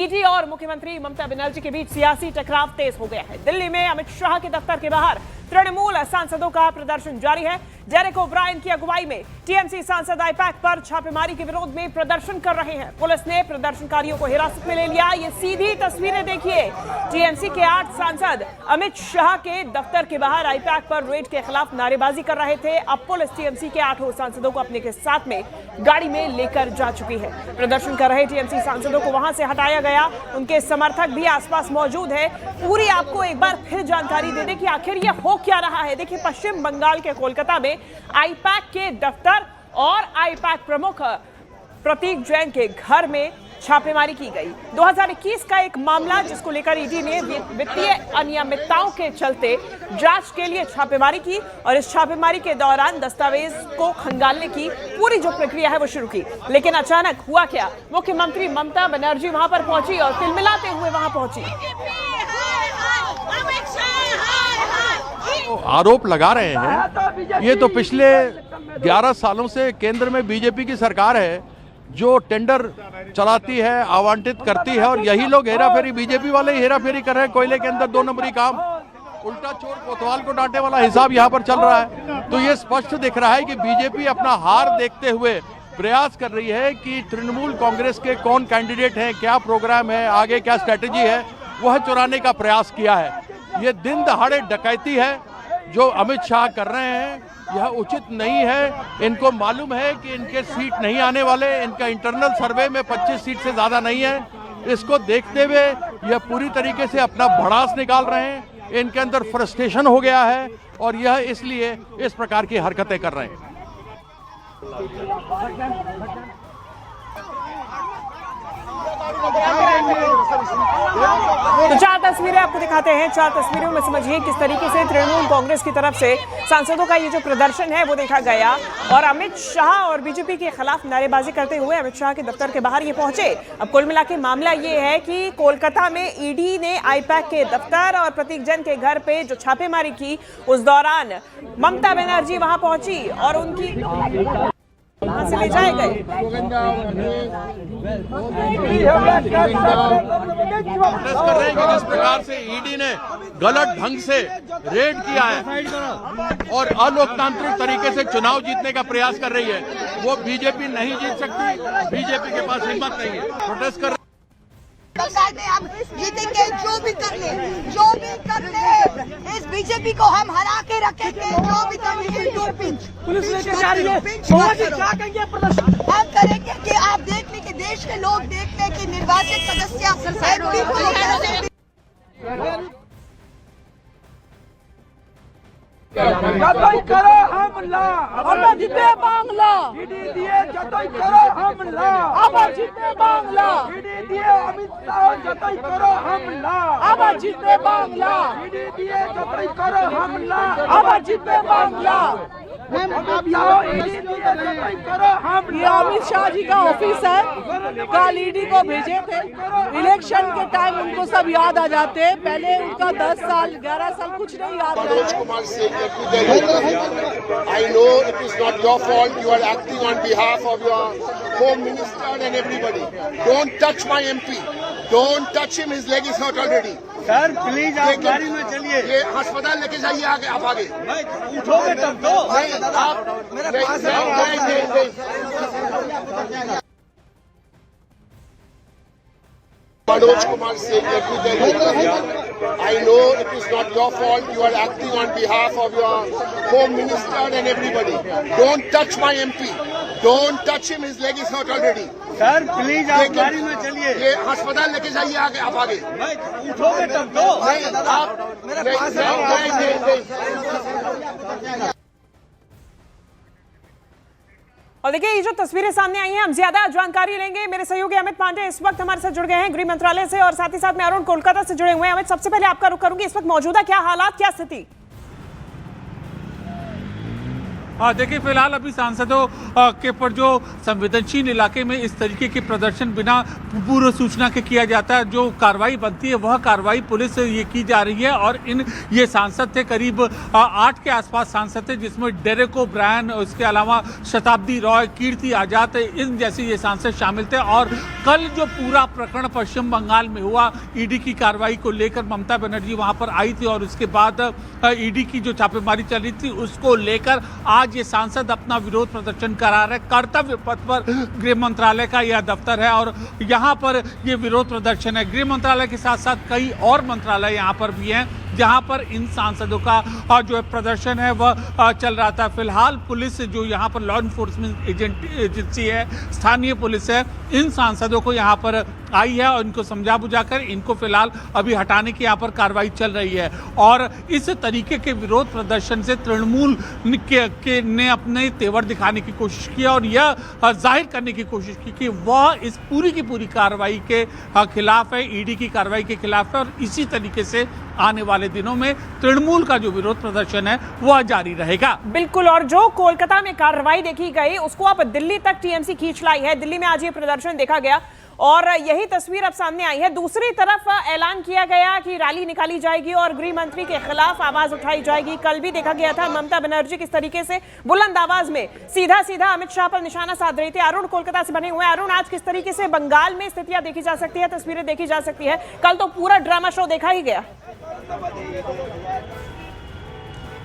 ED और मुख्यमंत्री ममता बनर्जी के बीच सियासी टकराव तेज हो गया है। दिल्ली में अमित शाह के दफ्तर के बाहर तृणमूल सांसदों का प्रदर्शन जारी है। डेरेक ओब्रायन की अगुवाई में टीएमसी सांसद आईपैक पर छापेमारी के विरोध में प्रदर्शन कर रहे हैं। पुलिस ने प्रदर्शनकारियों को हिरासत में ले लिया। ये सीधी तस्वीरें देखिए। टीएमसी के 8 सांसद अमित शाह के दफ्तर के बाहर आईपैक पर रेड के खिलाफ नारेबाजी कर रहे थे। अब पुलिस टीएमसी के 8 सांसदों को अपने के साथ में गाड़ी में लेकर जा चुकी है। प्रदर्शन कर रहे टीएमसी सांसदों को वहां से हटाया गया। उनके समर्थक भी आसपास मौजूद है। पूरी आपको एक बार फिर जानकारी दे दें कि आखिर ये हो क्या रहा है। देखिए, पश्चिम बंगाल के कोलकाता में आईपैक के दफ्तर और आईपैक प्रमुख प्रतीक जैन के घर में छापेमारी की गई। 2021 का एक मामला जिसको लेकर ईडी ने वित्तीय अनियमितताओं के चलते जांच के लिए छापेमारी की और इस छापेमारी के दौरान दस्तावेज को खंगालने की पूरी जो प्रक्रिया है वो शुरू की। लेकिन अचानक हुआ क्या, मुख्यमंत्री ममता बनर्जी वहां पर पहुंची और तिलमिलाते हुए वहां पहुंची। आरोप लगा रहे हैं, ये तो पिछले 11 सालों से केंद्र में बीजेपी की सरकार है जो टेंडर चलाती है, आवंटित करती है, और यही लोग हेराफेरी, बीजेपी वाले ही हेराफेरी कर रहे हैं। कोयले के अंदर 2 नंबरी काम, उल्टा चोर कोतवाल को डांटे वाला हिसाब यहाँ पर चल रहा है। तो ये स्पष्ट दिख रहा है कि बीजेपी अपना हार देखते हुए प्रयास कर रही है कि तृणमूल कांग्रेस के कौन कैंडिडेट हैं, क्या प्रोग्राम है, आगे क्या स्ट्रैटेजी है, वह चुराने का प्रयास किया है। ये दिन दहाड़े डकैती है जो अमित शाह कर रहे हैं, यह उचित नहीं है। इनको मालूम है कि इनके सीट नहीं आने वाले, इनका इंटरनल सर्वे में 25 सीट से ज़्यादा नहीं है। इसको देखते हुए यह पूरी तरीके से अपना भड़ास निकाल रहे हैं। इनके अंदर फ्रस्ट्रेशन हो गया है और यह इसलिए इस प्रकार की हरकतें कर रहे हैं। तो 4 तस्वीरें आपको दिखाते हैं। 4 तस्वीरों में समझिए किस तरीके से तृणमूल कांग्रेस की तरफ से सांसदों का ये जो प्रदर्शन है वो देखा गया और अमित शाह और बीजेपी के खिलाफ नारेबाजी करते हुए अमित शाह के दफ्तर के बाहर ये पहुंचे। अब कुल मिला के मामला ये है कि कोलकाता में ईडी ने आईपैक के दफ्तर और प्रतीक जैन के घर पे जो छापेमारी की, उस दौरान ममता बनर्जी वहां पहुंची और उनकी वहां से ले जाए गए। कर रहे हैं कि जिस प्रकार से ईडी ने गलत ढंग से रेड किया है और अलोकतांत्रिक तरीके से चुनाव जीतने का प्रयास कर रही है, वो बीजेपी नहीं जीत सकती। बीजेपी के पास हिम्मत नहीं है। प्रोटेस्ट कर हम जीतेंगे, जो भी कर ले इस बीजेपी को हम हरा के रखेंगे। जो भी कर ले पुलिस लेके जा रही है, हम करेंगे कि आप देख लें कि देश के लोग देख लें कि निर्वाचित सदस्य एमपी को जतई करो हमला, अब जीते बांग्ला, ईडी दिए जतई करो हमला, अब जीते बांग्ला, ईडी दिए अमित शाह जतई करो हमला, अब जीते बांग्ला, ईडी दिए जतई करो हमला, अब जीते बांग्ला। अमित शाह ईडी दिए जतई करो हमला। ये अमित शाह जी का ऑफिस है। कल ईडी को भेजे थे, इलेक्शन के टाइम उनको सब याद आ जाते हैं। पहले उनका 10 साल 11 साल कुछ नहीं याद रहता। I know it is not your fault. You are acting on behalf of your Home Minister and everybody. Don't touch my MP. Don't touch him. His leg is hurt already. Sir please आप गाड़ी में चलिए। ये अस्पताल लेके जाइए आगे, आप आगे। उठोगे तब तो। नहीं, आप मेरे पास Manoj Kumar Singh, I know it is not your fault. You are acting on behalf of your Home Minister and everybody. Don't touch my MP. Don't touch him. His leg is hurt already. Sir please आप गाड़ी में चलिए। ये अस्पताल लेके जाइए आगे, आप आगे। उठोगे तब तो। नहीं, आप मेरे पास और देखिए, ये जो तस्वीरें सामने आई हैं, हम ज्यादा जानकारी लेंगे। मेरे सहयोगी अमित पांडे इस वक्त हमारे साथ जुड़ गए हैं गृह मंत्रालय से और साथ ही साथ में अरुण कोलकाता से जुड़े हुए हैं। अमित, सबसे पहले आपका रुख करूंगी, इस वक्त मौजूदा क्या हालात, क्या स्थिति? देखिए फिलहाल अभी सांसदों के पर जो संवेदनशील इलाके में इस तरीके के प्रदर्शन बिना पूर्व सूचना के किया जाता है, जो कार्रवाई बनती है वह कार्रवाई पुलिस ये की जा रही है। और ये सांसद थे, करीब 8 के आसपास सांसद थे, जिसमें डेरेक ओब्रायन, उसके अलावा शताब्दी रॉय, कीर्ति आजाद, इन जैसे ये सांसद शामिल थे। और कल जो पूरा प्रकरण पश्चिम बंगाल में हुआ, ईडी की कार्रवाई को लेकर ममता बनर्जी वहां पर आई थी और उसके बाद ईडी की जो छापेमारी चल रही थी उसको लेकर आज ये सांसद अपना विरोध प्रदर्शन करा रहे। कर्तव्य पथ पर गृह मंत्रालय का यह दफ्तर है और यहाँ पर ये विरोध प्रदर्शन है। गृह मंत्रालय के साथ साथ कई और मंत्रालय यहाँ पर भी हैं जहाँ पर इन सांसदों का जो है प्रदर्शन है वह चल रहा था। फिलहाल पुलिस जो यहाँ पर लॉ इन्फोर्समेंट एजेंसी है, स्थानीय पुलिस है, इन सांसदों को यहाँ पर आई है और इनको समझा बुझाकर इनको फिलहाल अभी हटाने की यहाँ पर कार्रवाई चल रही है। और इस तरीके के विरोध प्रदर्शन से तृणमूल ने अपने तेवर दिखाने की कोशिश की और यह जाहिर करने की कोशिश की कि वह इस पूरी की पूरी कार्रवाई के खिलाफ है, ईडी की कार्रवाई के खिलाफ है। और इसी तरीके से आने वाले दिनों में तृणमूल का जो विरोध प्रदर्शन है वह जारी रहेगा। बिल्कुल, और जो कोलकाता में कार्रवाई देखी गई उसको अब दिल्ली तक टीएमसी खींच लाई है। दिल्ली में आज ये प्रदर्शन देखा गया और यही तस्वीर अब सामने आई है। दूसरी तरफ ऐलान किया गया कि रैली निकाली जाएगी और गृह मंत्री के खिलाफ आवाज उठाई जाएगी। कल भी देखा गया था ममता बनर्जी किस तरीके से बुलंद आवाज में सीधा सीधा अमित शाह पर निशाना साध रही थी। अरुण कोलकाता से बने हुए हैं। अरुण, आज किस तरीके से बंगाल में स्थितियां देखी जा सकती है, तस्वीरें देखी जा सकती है? कल तो पूरा ड्रामा शो देखा ही गया।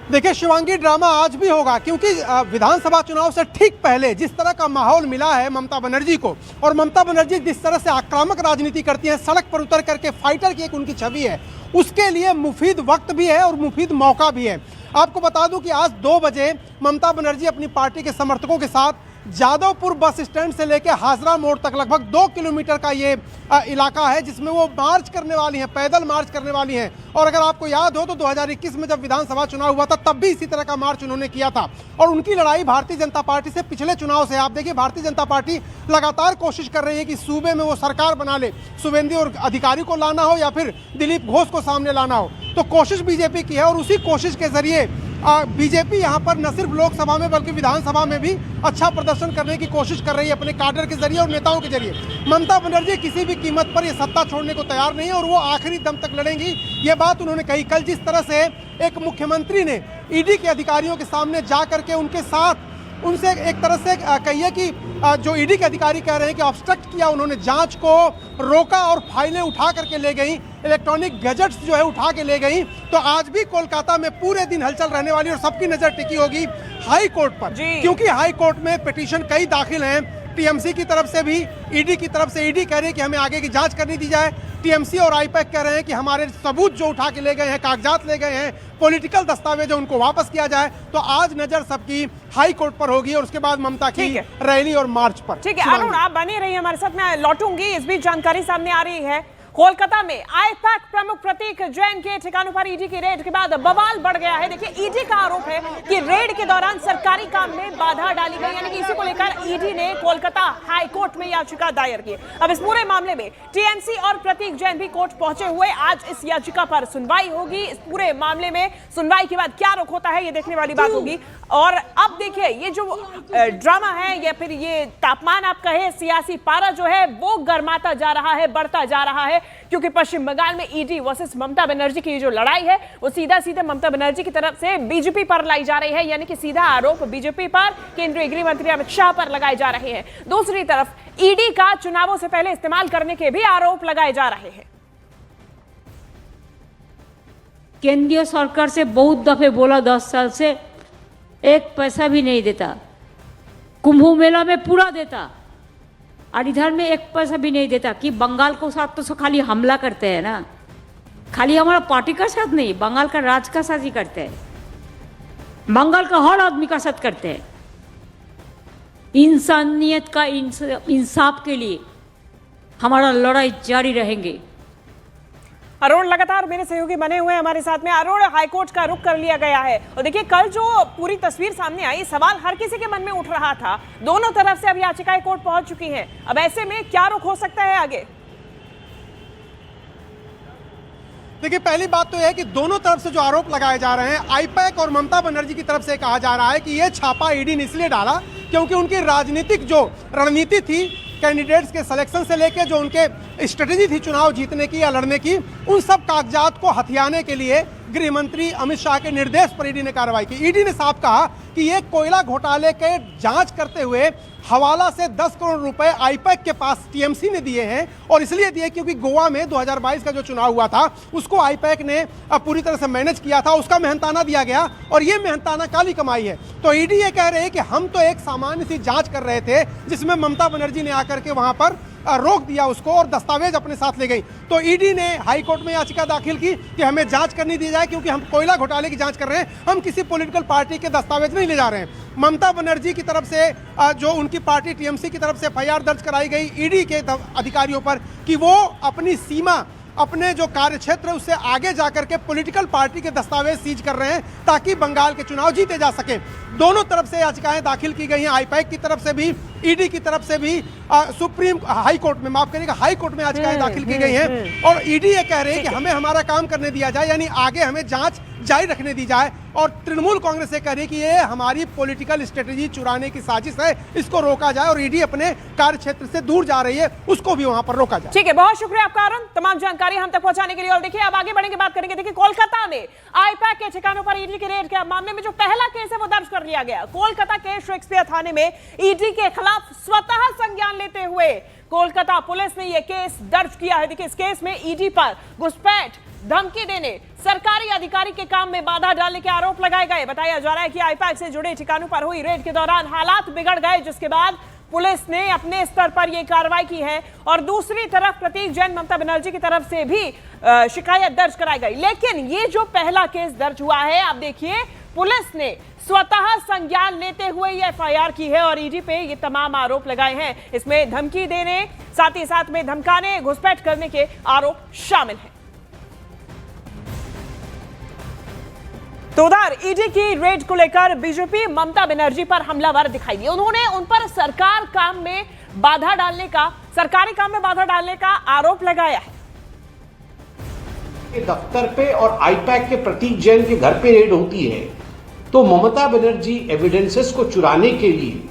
देखिए शिवांगी, ड्रामा आज भी होगा क्योंकि विधानसभा चुनाव से ठीक पहले जिस तरह का माहौल मिला है ममता बनर्जी को, और ममता बनर्जी जिस तरह से आक्रामक राजनीति करती हैं, सड़क पर उतर करके फाइटर की एक उनकी छवि है, उसके लिए मुफीद वक्त भी है और मुफीद मौका भी है। आपको बता दूं कि आज 2 बजे ममता बनर्जी अपनी पार्टी के समर्थकों के साथ जादवपुर बस स्टैंड से लेकर हाजरा मोड़ तक लगभग 2 किलोमीटर का ये इलाका है जिसमें वो मार्च करने वाली हैं, पैदल मार्च करने वाली हैं। और अगर आपको याद हो तो 2021 में जब विधानसभा चुनाव हुआ था तब भी इसी तरह का मार्च उन्होंने किया था। और उनकी लड़ाई भारतीय जनता पार्टी से पिछले चुनाव से, आप देखिए भारतीय जनता पार्टी लगातार कोशिश कर रही है कि सूबे में वो सरकार बना ले, शुभेंदु और अधिकारी को लाना हो या फिर दिलीप घोष को सामने लाना हो, तो कोशिश बीजेपी की है। और उसी कोशिश के जरिए बीजेपी यहाँ पर न सिर्फ लोकसभा में बल्कि विधानसभा में भी अच्छा प्रदर्शन करने की कोशिश कर रही है अपने कैडर के जरिए और नेताओं के जरिए। ममता बनर्जी किसी भी कीमत पर ये सत्ता छोड़ने को तैयार नहीं है और वो आखिरी दम तक लड़ेंगी, ये बात उन्होंने कही। कल जिस तरह से एक मुख्यमंत्री ने ईडी के अधिकारियों के सामने जा करके उनके साथ उनसे एक तरह से कहिए कि जो ईडी के अधिकारी कह रहे हैं कि ऑब्स्ट्रक्ट किया, उन्होंने जांच को रोका और फाइलें उठा करके ले गई, इलेक्ट्रॉनिक गैजेट्स जो है उठा के ले गई। तो आज भी कोलकाता में पूरे दिन हलचल रहने वाली और सबकी नजर टिकी होगी हाई कोर्ट पर, क्योंकि हाई कोर्ट में पिटीशन कई दाखिल हैं, टीएमसी की तरफ से भी, ईडी की तरफ से। ईडी कह रही है कि हमें आगे की जांच करनी दी जाए, टीएमसी और आईपैक कह रहे हैं कि हमारे सबूत जो उठा के ले गए हैं, कागजात ले गए हैं, पॉलिटिकल दस्तावेज उनको वापस किया जाए। तो आज नजर सबकी हाई कोर्ट पर होगी और उसके बाद ममता की रैली और मार्च पर। ठीक है अरुण, आप बने रहिए हमारे साथ, मैं लौटूंगी। इस बीच जानकारी सामने आ रही है कोलकाता में आईपैक प्रमुख प्रतीक जैन के ठिकानों पर ईडी की रेड के बाद बवाल बढ़ गया है। देखिए ईडी का आरोप है कि रेड के दौरान सरकारी काम में बाधा डाली गई, यानी कि इसी को लेकर ईडी ने कोलकाता हाई कोर्ट में याचिका दायर की। अब इस पूरे मामले में टीएमसी और प्रतीक जैन भी कोर्ट पहुंचे हुए। आज इस याचिका पर सुनवाई होगी। इस पूरे मामले में सुनवाई के बाद क्या रुख होता है ये देखने वाली बात होगी। और अब देखिए ये जो ड्रामा है या फिर ये तापमान आप कहे, सियासी पारा जो है वो गर्माता जा रहा है, बढ़ता जा रहा है, क्योंकि पश्चिम बंगाल में ईडी वर्सेस ममता बनर्जी की जो लड़ाई है वो सीधा सीधा ममता बनर्जी की तरफ से बीजेपी पर लाई जा रही है, यानी कि सीधा आरोप बीजेपी पर, केंद्रीय गृह मंत्री अमित शाह पर लगाए जा रहे हैं। दूसरी तरफ ईडी का चुनावों से पहले इस्तेमाल करने के भी आरोप लगाए जा रहे हैं। केंद्रीय सरकार से बहुत दफे बोला 10 साल से, एक पैसा भी नहीं देता, कुंभ मेला में पूरा देता और इधर में एक पैसा भी नहीं देता। कि बंगाल को साथ तो खाली हमला करते हैं ना, खाली हमारा पार्टी का साथ नहीं, बंगाल का राज का साथ ही करते हैं, बंगाल का हर आदमी का साथ करते हैं। इंसानियत का इंसाफ के लिए हमारा लड़ाई जारी रहेंगे। अरुण लगातार मेरे सहयोगी बने हुए हैं हमारे साथ में। अरुण, हाईकोर्ट का रुख कर लिया गया है और देखिए कल जो पूरी तस्वीर सामने आई, सवाल हर किसी के मन में उठ रहा था। दोनों तरफ से अब याचिकाएं कोर्ट पहुंच चुकी हैं। अब ऐसे में क्या रुख हो सकता है आगे? देखिए, पहली बात तो यह है कि दोनों तरफ से जो आरोप लगाए जा रहे हैं, आईपैक और ममता बनर्जी की तरफ से कहा जा रहा है कि ये छापा ईडी ने इसलिए डाला क्योंकि उनकी राजनीतिक जो रणनीति थी, कैंडिडेट्स के सिलेक्शन से लेके जो उनके स्ट्रेटेजी थी चुनाव जीतने की या लड़ने की, उन सब कागजात को हथियाने के लिए गृह मंत्री अमित शाह के निर्देश पर ईडी ने कार्रवाई की। ईडी ने साफ कहा कि ये कोयला घोटाले के जांच करते हुए हवाला से 10 करोड़ रुपए आईपैक के पास टीएमसी ने दिए हैं, और इसलिए दिए क्योंकि गोवा में 2022 का जो चुनाव हुआ था उसको आईपैक ने पूरी तरह से मैनेज किया था, उसका मेहनताना दिया गया और ये मेहनताना काली कमाई है। तो ईडी ये कह रहे हैं कि हम तो एक सामान्य सी जांच कर रहे थे जिसमें ममता बनर्जी ने आकर के वहां पर रोक दिया उसको और दस्तावेज अपने साथ ले गई। तो ईडी ने हाई कोर्ट में याचिका दाखिल की कि हमें जांच करनी दी जाए क्योंकि हम कोयला घोटाले की जांच कर रहे हैं, हम किसी पॉलिटिकल पार्टी के दस्तावेज नहीं ले जा रहे हैं। ममता बनर्जी की तरफ से जो उनकी पार्टी टीएमसी की तरफ से एफआईआर दर्ज कराई गई ईडी के अधिकारियों पर कि वो अपनी सीमा, अपने जो कार्य क्षेत्र है उससे आगे जाकर के पॉलिटिकल पार्टी के दस्तावेज सीज कर रहे हैं ताकि बंगाल के चुनाव जीते जा सके। दोनों तरफ से याचिकाएं दाखिल की गई हैं, आईपैक की तरफ से भी, ईडी की तरफ से भी। सुप्रीम हाई कोर्ट में, माफ करिएगा, हाई कोर्ट में याचिकाएं दाखिल की गई हैं और ईडी ये कह रहे हैं कि हमें हमारा काम करने दिया जाए, यानी आगे हमें जांच जारी रखने दी जाए। और तृणमूल कांग्रेस ये कह रही है कि ये हमारी पॉलिटिकल स्ट्रेटेजी चुराने की साजिश है, इसको रोका जाए और ईडी अपने कार्य क्षेत्र से दूर जा रही है, उसको भी वहां पर रोका जाए। ठीक है, बहुत शुक्रिया आपका अरुण, तमाम जानकारी हम तक पहुंचाने के लिए। और देखिए, अब आगे बढ़ेंगे, बात करेंगे। देखिए, कोलकाता में आईपैक के ठिकानों पर ईडी की रेड के मामले में जो पहला केस है वो दर्ज कर लिया गया। कोलकाता के शेक्सपियर थाने में ईडी के खिलाफ स्वतः संज्ञान लेते हुए कोलकाता पुलिस ने यह केस दर्ज किया है। देखिए, इस केस में ईडी पर घुसपैठ, धमकी देने, सरकारी अधिकारी के काम में बाधा डालने के आरोप लगाए गए। बताया जा रहा है कि आईपैक से जुड़े ठिकानों पर हुई रेड के दौरान हालात बिगड़ गए, जिसके बाद पुलिस ने अपने स्तर पर यह कार्रवाई की है। और दूसरी तरफ प्रतीक जैन, ममता बनर्जी की तरफ से भी शिकायत दर्ज कराई गई। लेकिन ये जो पहला केस दर्ज हुआ है, आप देखिए, पुलिस ने स्वतः संज्ञान लेते हुए ये एफआईआर की है और ईडी पे ये तमाम आरोप लगाए हैं। इसमें धमकी देने, साथ ही साथ में धमकाने, घुसपैठ करने के आरोप शामिल हैं। तो उधर ईडी की रेड को लेकर बीजेपी ममता बनर्जी पर हमलावर दिखाई दी। उन्होंने उन पर सरकारी काम में बाधा डालने का आरोप लगाया है। दफ्तर पे और आईपैक के प्रतीक जैन के घर पे रेड होती है तो ममता बनर्जी एविडेंसेस को चुराने के लिए,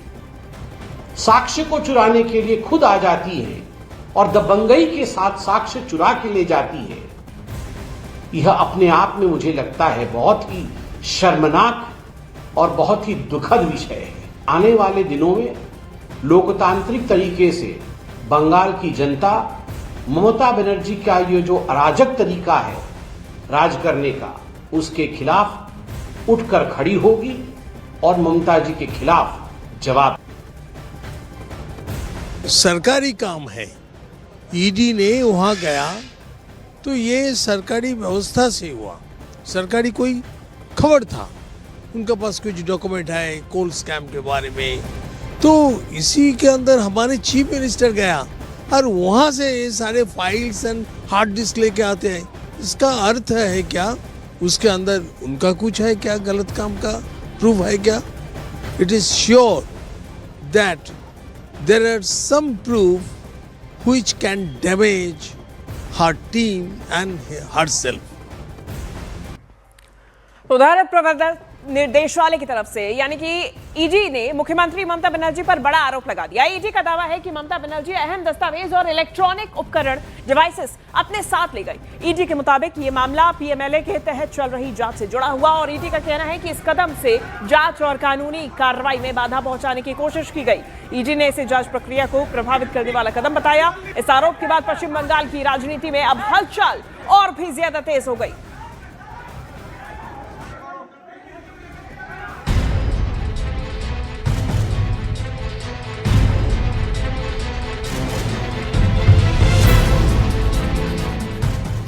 साक्ष्य को चुराने के लिए खुद आ जाती है और दबंगई के साथ साक्ष्य चुरा के ले जाती है। यह अपने आप में मुझे लगता है बहुत ही शर्मनाक और बहुत ही दुखद विषय है। आने वाले दिनों में लोकतांत्रिक तरीके से बंगाल की जनता ममता बनर्जी का ये जो अराजक तरीका है राज करने का, उसके खिलाफ उठकर खड़ी होगी और ममता जी के खिलाफ जवाब। सरकारी काम है, ईडी ने वहां गया तो ये सरकारी व्यवस्था से हुआ, सरकारी कोई खबर था, उनके पास कुछ डॉक्यूमेंट है कोल स्कैम के बारे में, तो इसी के अंदर हमारे चीफ मिनिस्टर गया और वहाँ से ये सारे फाइल्स एंड हार्ड डिस्क लेके आते हैं। इसका अर्थ है क्या उसके अंदर उनका कुछ है क्या, गलत काम का प्रूफ है क्या? It is sure that there are some proof which can damage her team and herself. उधर प्रवर्तन निर्देशालय की तरफ से यानी कि ईडी ने मुख्यमंत्री ममता बनर्जी पर बड़ा आरोप लगा दिया। ईडी का दावा है कि ममता बनर्जी अहम दस्तावेज और इलेक्ट्रॉनिक उपकरण डिवाइसेस अपने साथ ले गई। ईडी के मुताबिक ये मामला पीएमएलए के तहत चल रही जांच से जुड़ा हुआ और ईडी का कहना है कि इस कदम से जांच और कानूनी कार्रवाई में बाधा पहुंचाने की कोशिश की गई। ईडी ने इसे जांच प्रक्रिया को प्रभावित करने वाला कदम बताया। इस आरोप के बाद पश्चिम बंगाल की राजनीति में अब हलचल और भी ज्यादा तेज हो गई।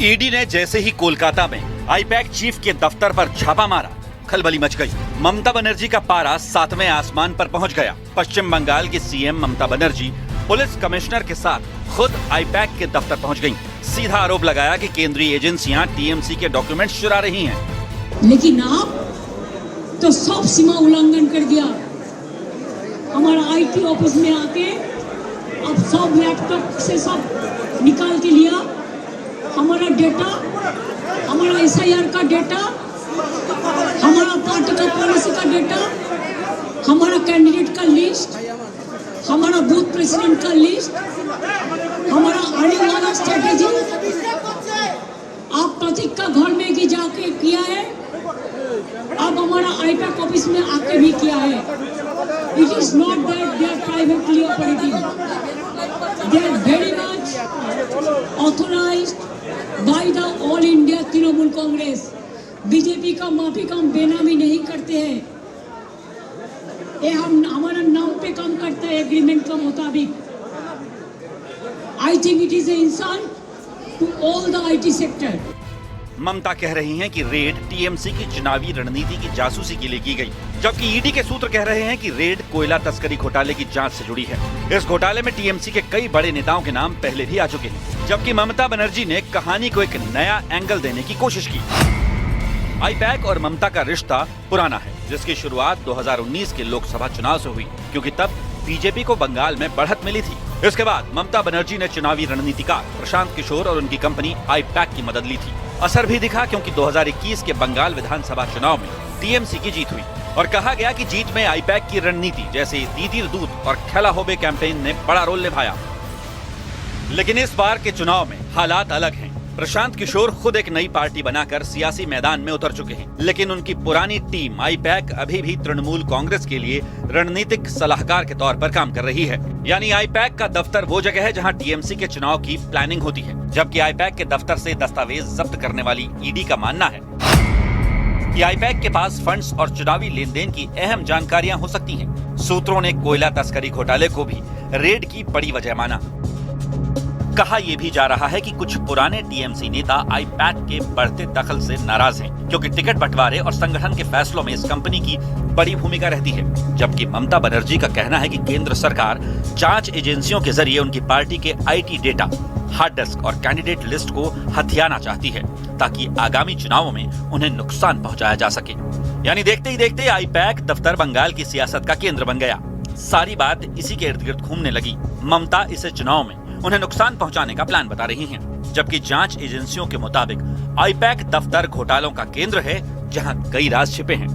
ईडी ने जैसे ही कोलकाता में आईपैक चीफ के दफ्तर पर छापा मारा, खलबली मच गई। ममता बनर्जी का पारा 7वें आसमान पर पहुंच गया। पश्चिम बंगाल की CM Mamata Banerjee police commissioner के साथ खुद आईपैक के दफ्तर पहुंच गईं। सीधा आरोप लगाया कि केंद्रीय एजेंसियां टीएमसी के डॉक्यूमेंट्स चुरा रही हैं। लेकिन आप तो सब सीमा उल्लंघन कर दिया। हमारा आईटी ऑफिस में आके आप सब लैपटॉप से सब निकाल के लिया, हमारा डेटा हमारा SIR का डेटा, हमारा पार्टी का पॉलिसी का डेटा, हमारा कैंडिडेट का लिस्ट, हमारा बूथ प्रेसिडेंट का लिस्ट, हमारा आने वाला स्ट्रेटेजी आप प्रतीक का घर में भी जाके किया है, अब हमारा IPAC ऑफिस में आके भी किया है। It is not that they are privately operating, they are very much authorised by the all India Trinamool Congress. BJP का माफी का हम बेनामी नहीं करते हैं, ये हम हमारा नाम पे काम करते हैं एग्रीमेंट के मुताबिक। I think it is a insult to all the IT sector. Mamata कह रही हैं कि रेड टीएमसी की चुनावी रणनीति की जासूसी के लिए की गई, जबकि ईडी के सूत्र कह रहे हैं कि रेड कोयला तस्करी घोटाले की जांच से जुड़ी है। इस घोटाले में टीएमसी के कई बड़े नेताओं के नाम पहले भी आ चुके हैं, जबकि ममता बनर्जी ने कहानी को एक नया एंगल देने की कोशिश की। IPAC और ममता का रिश्ता पुराना है, जिसकी शुरुआत 2019 के लोकसभा चुनाव से हुई, क्योंकि तब बीजेपी को बंगाल में बढ़त मिली थी। इसके बाद ममता बनर्जी ने चुनावी रणनीतिकार प्रशांत किशोर और उनकी कंपनी IPAC की मदद ली थी। असर भी दिखा, क्योंकि 2021 के बंगाल विधानसभा चुनाव में टीएमसी की जीत हुई और कहा गया कि जीत में IPAC की रणनीति जैसे दीदीर दूत और खेला होबे कैंपेन ने बड़ा रोल निभाया। लेकिन इस बार के चुनाव में हालात अलग हैं। प्रशांत किशोर खुद एक नई पार्टी बनाकर सियासी मैदान में उतर चुके हैं, लेकिन उनकी पुरानी टीम IPAC अभी भी तृणमूल कांग्रेस के लिए रणनीतिक सलाहकार के तौर पर काम कर रही है। यानी IPAC का दफ्तर वो जगह है जहां टीएमसी के चुनाव की प्लानिंग होती है, जबकि IPAC के दफ्तर से दस्तावेज जब्त करने वाली ईडी का मानना है कि IPAC के पास फंड्स और चुनावी लेन देन की अहम जानकारियां हो सकती हैं। सूत्रों ने कोयला तस्करी घोटाले को भी रेड की बड़ी वजह माना। कहा यह भी जा रहा है कि कुछ पुराने टीएमसी नेता IPAC के बढ़ते दखल से नाराज हैं, क्योंकि टिकट बंटवारे और संगठन के फैसलों में इस कंपनी की बड़ी भूमिका रहती है। जबकि ममता बनर्जी का कहना है कि केंद्र सरकार जांच एजेंसियों के जरिए उनकी पार्टी के IT डेटा, हार्ड डिस्क और कैंडिडेट लिस्ट को हथियाना चाहती है, ताकि आगामी चुनावों में उन्हें नुकसान पहुंचाया जा सके। यानी देखते ही देखते IPAC दफ्तर बंगाल की सियासत का केंद्र बन गया। सारी बात इसी के इर्द गिर्द घूमने लगी। ममता इसे चुनाव में उन्हें नुकसान पहुंचाने का प्लान बता रही हैं, जबकि जांच एजेंसियों के मुताबिक IPAC दफ्तर घोटालों का केंद्र है, जहां कई राज छिपे हैं।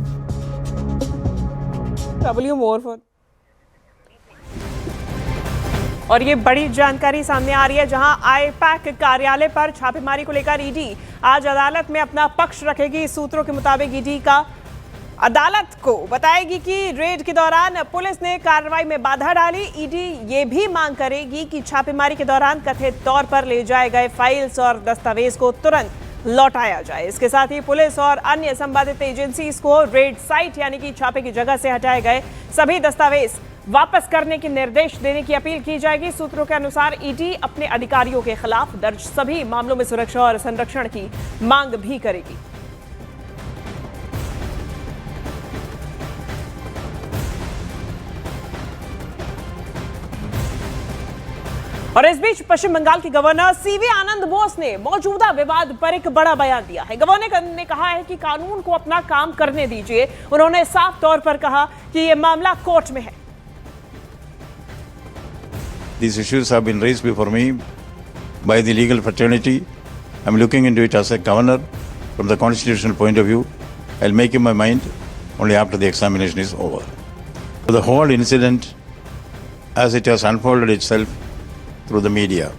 और ये बड़ी जानकारी सामने आ रही है, जहां IPAC कार्यालय पर छापेमारी को लेकर ईडी आज अदालत में अपना पक्ष रखेगी। सूत्रों के मुताबिक ईडी का अदालत को बताएगी कि रेड के दौरान पुलिस ने कार्रवाई में बाधा डाली। ईडी ये भी मांग करेगी कि छापेमारी के दौरान कथित तौर पर ले जाए गए फाइल्स और दस्तावेज को तुरंत लौटाया जाए। इसके साथ ही पुलिस और अन्य संबंधित एजेंसीज को रेड साइट यानी कि छापे की जगह से हटाए गए सभी दस्तावेज वापस करने के निर्देश देने की अपील की जाएगी। सूत्रों के अनुसार ईडी अपने अधिकारियों के खिलाफ दर्ज सभी मामलों में सुरक्षा और संरक्षण की मांग भी करेगी। और इस बीच पश्चिम बंगाल के गवर्नर सीवी आनंद बोस ने मौजूदा विवाद पर एक बड़ा बयान दिया है। गवर्नर ने कहा है कि कानून को अपना काम करने दीजिए। उन्होंने साफ तौर पर कहा कि यह मामला कोर्ट में है। These issues have been raised before me by the legal fraternity. I'm looking into it as a governor from the constitutional point of view. I'll make up my mind only after the examination is over. So the whole incident, as it has unfolded itself through the media,